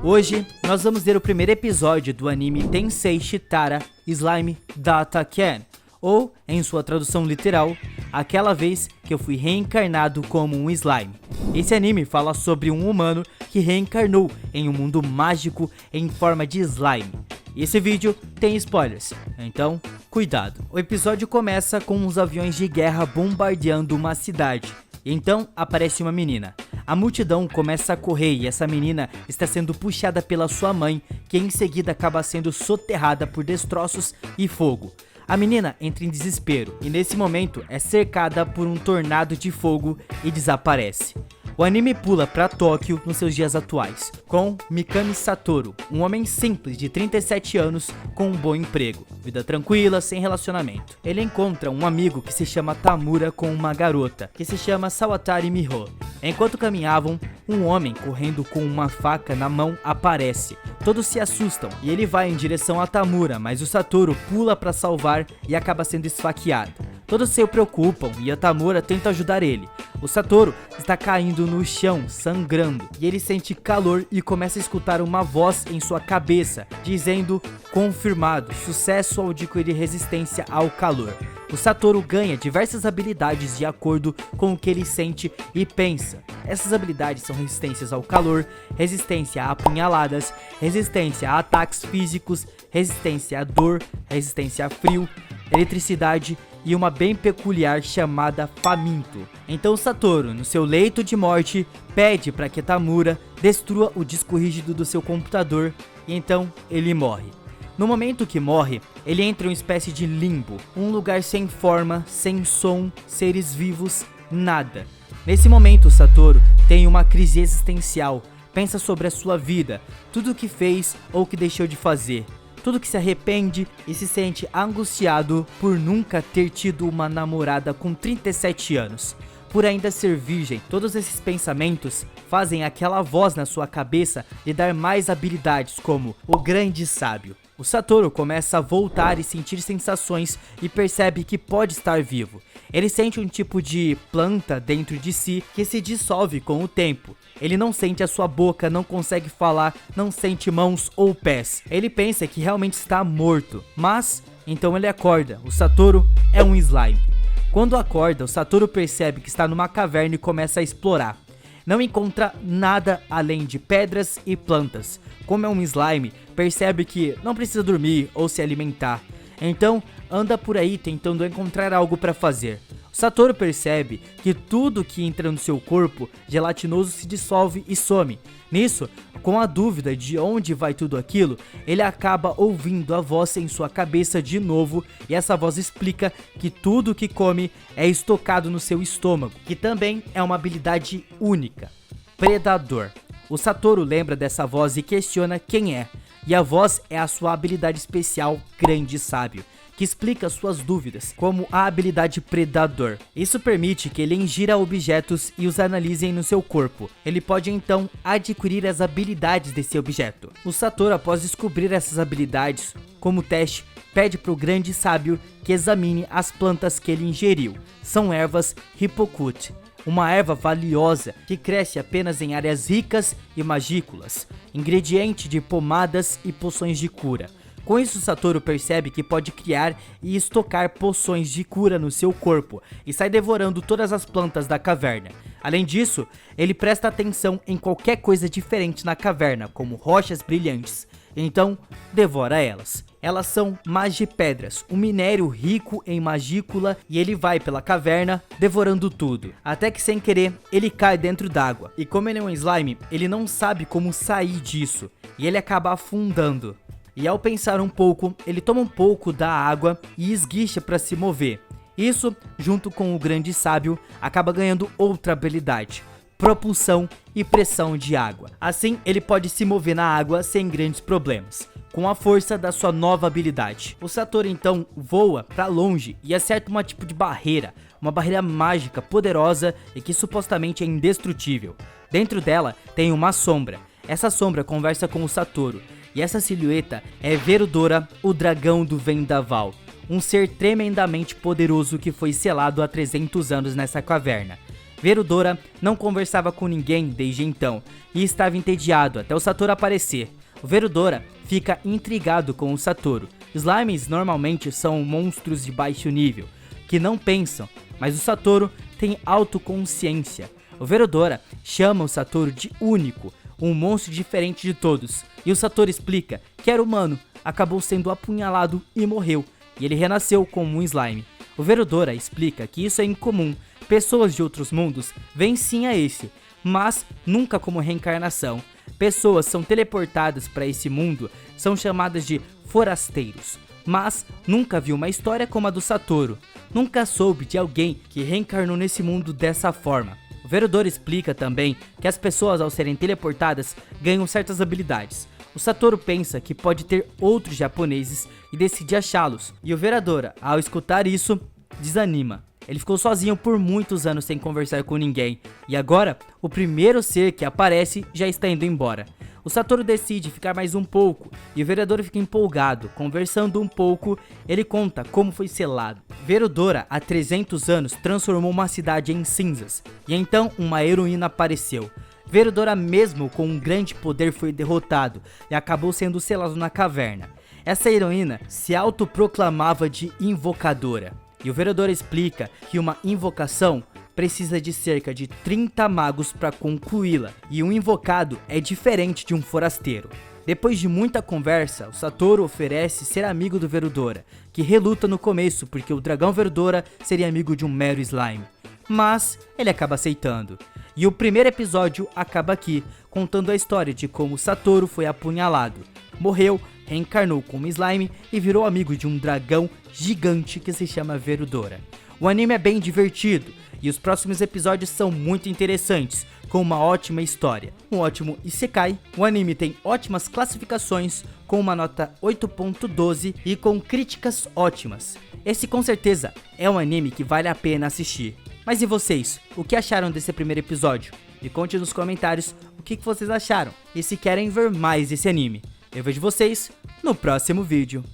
Hoje nós vamos ver o primeiro episódio do anime Tensei Shitara Slime Data Ken, ou, em sua tradução literal, aquela vez que eu fui reencarnado como um slime. Esse anime fala sobre um humano que reencarnou em um mundo mágico em forma de slime. E esse vídeo tem spoilers, então cuidado. O episódio começa com uns aviões de guerra bombardeando uma cidade. Então aparece uma menina. A multidão começa a correr e essa menina está sendo puxada pela sua mãe, que em seguida acaba sendo soterrada por destroços e fogo. A menina entra em desespero e nesse momento é cercada por um tornado de fogo e desaparece. O anime pula para Tóquio nos seus dias atuais, com Mikami Satoru, um homem simples de 37 anos com um bom emprego, vida tranquila, sem relacionamento. Ele encontra um amigo que se chama Tamura com uma garota, que se chama Sawatari Miho. Enquanto caminhavam, um homem correndo com uma faca na mão aparece. Todos se assustam e ele vai em direção a Tamura, mas o Satoru pula para salvar e acaba sendo esfaqueado. Todos se preocupam e a Tamura tenta ajudar ele. O Satoru está caindo no chão, sangrando, e ele sente calor e começa a escutar uma voz em sua cabeça, dizendo: confirmado, sucesso ao adquirir resistência ao calor. O Satoru ganha diversas habilidades de acordo com o que ele sente e pensa. Essas habilidades são resistências ao calor, resistência a apunhaladas, resistência a ataques físicos, resistência à dor, resistência a frio, eletricidade e uma bem peculiar chamada faminto. Então Satoru, no seu leito de morte, pede para que Tamura destrua o disco rígido do seu computador e então ele morre. No momento que morre, ele entra em uma espécie de limbo, um lugar sem forma, sem som, seres vivos, nada. Nesse momento, Satoru tem uma crise existencial, pensa sobre a sua vida, tudo o que fez ou que deixou de fazer, tudo que se arrepende e se sente angustiado por nunca ter tido uma namorada com 37 anos. Por ainda ser virgem, todos esses pensamentos fazem aquela voz na sua cabeça lhe dar mais habilidades como o grande sábio. O Satoru começa a voltar e sentir sensações e percebe que pode estar vivo. Ele sente um tipo de planta dentro de si que se dissolve com o tempo. Ele não sente a sua boca, não consegue falar, não sente mãos ou pés. Ele pensa que realmente está morto, mas então ele acorda. O Satoru é um slime. Quando acorda, o Satoru percebe que está numa caverna e começa a explorar. Não encontra nada além de pedras e plantas. Como é um slime, percebe que não precisa dormir ou se alimentar. Então anda por aí tentando encontrar algo para fazer. O Satoru percebe que tudo que entra no seu corpo gelatinoso se dissolve e some. Nisso, com a dúvida de onde vai tudo aquilo, ele acaba ouvindo a voz em sua cabeça de novo e essa voz explica que tudo que come é estocado no seu estômago, que também é uma habilidade única. Predador. O Satoru lembra dessa voz e questiona quem é, e a voz é a sua habilidade especial Grande Sábio, que explica suas dúvidas, como a habilidade Predador. Isso permite que ele ingira objetos e os analisem no seu corpo. Ele pode então adquirir as habilidades desse objeto. O Satoru, após descobrir essas habilidades, como teste, pede para o Grande Sábio que examine as plantas que ele ingeriu. São ervas Hippocute, uma erva valiosa que cresce apenas em áreas ricas e magícolas, ingrediente de pomadas e poções de cura. Com isso, Satoru percebe que pode criar e estocar poções de cura no seu corpo e sai devorando todas as plantas da caverna. Além disso, ele presta atenção em qualquer coisa diferente na caverna, como rochas brilhantes, então devora elas. Elas são magipedras, um minério rico em magícula, e ele vai pela caverna devorando tudo, até que sem querer ele cai dentro d'água. E como ele é um slime, ele não sabe como sair disso, e ele acaba afundando. E ao pensar um pouco, ele toma um pouco da água e esguicha para se mover. Isso, junto com o Grande Sábio, acaba ganhando outra habilidade: propulsão e pressão de água. Assim, ele pode se mover na água sem grandes problemas, com a força da sua nova habilidade. O Satoru então voa para longe e acerta uma tipo de barreira, uma barreira mágica poderosa e que supostamente é indestrutível. Dentro dela tem uma sombra. Essa sombra conversa com o Satoru, e essa silhueta é Verudora, o dragão do vendaval, um ser tremendamente poderoso que foi selado há 300 anos nessa caverna. Verudora não conversava com ninguém desde então e estava entediado até o Satoru aparecer. O Verudora fica intrigado com o Satoru. Slimes normalmente são monstros de baixo nível, que não pensam, mas o Satoru tem autoconsciência. O Verudora chama o Satoru de único, um monstro diferente de todos, e o Satoru explica que era humano, acabou sendo apunhalado e morreu, e ele renasceu como um slime. O Verudora explica que isso é incomum, pessoas de outros mundos vêm sim a esse, mas nunca como reencarnação. Pessoas são teleportadas para esse mundo, são chamadas de forasteiros, mas nunca vi uma história como a do Satoru, nunca soube de alguém que reencarnou nesse mundo dessa forma. O Verudora explica também que as pessoas ao serem teleportadas ganham certas habilidades. O Satoru pensa que pode ter outros japoneses e decide achá-los, e o Verudora, ao escutar isso, desanima. Ele ficou sozinho por muitos anos sem conversar com ninguém, e agora o primeiro ser que aparece já está indo embora. O Satoru decide ficar mais um pouco, e o Verudora fica empolgado. Conversando um pouco, ele conta como foi selado. Verudora, há 300 anos, transformou uma cidade em cinzas, e então uma heroína apareceu. Verudora, mesmo com um grande poder, foi derrotado e acabou sendo selado na caverna. Essa heroína se autoproclamava de invocadora, e o Verudora explica que uma invocação precisa de cerca de 30 magos para concluí-la, e um invocado é diferente de um forasteiro. Depois de muita conversa, o Satoru oferece ser amigo do Verudora, que reluta no começo porque o dragão Verudora seria amigo de um mero slime, mas ele acaba aceitando. E o primeiro episódio acaba aqui, contando a história de como Satoru foi apunhalado, morreu, reencarnou como slime e virou amigo de um dragão gigante que se chama Verudora. O anime é bem divertido e os próximos episódios são muito interessantes, com uma ótima história, um ótimo isekai. O anime tem ótimas classificações, com uma nota 8.12 e com críticas ótimas. Esse com certeza é um anime que vale a pena assistir. Mas e vocês? O que acharam desse primeiro episódio? Me conte nos comentários o que vocês acharam e se querem ver mais desse anime. Eu vejo vocês no próximo vídeo.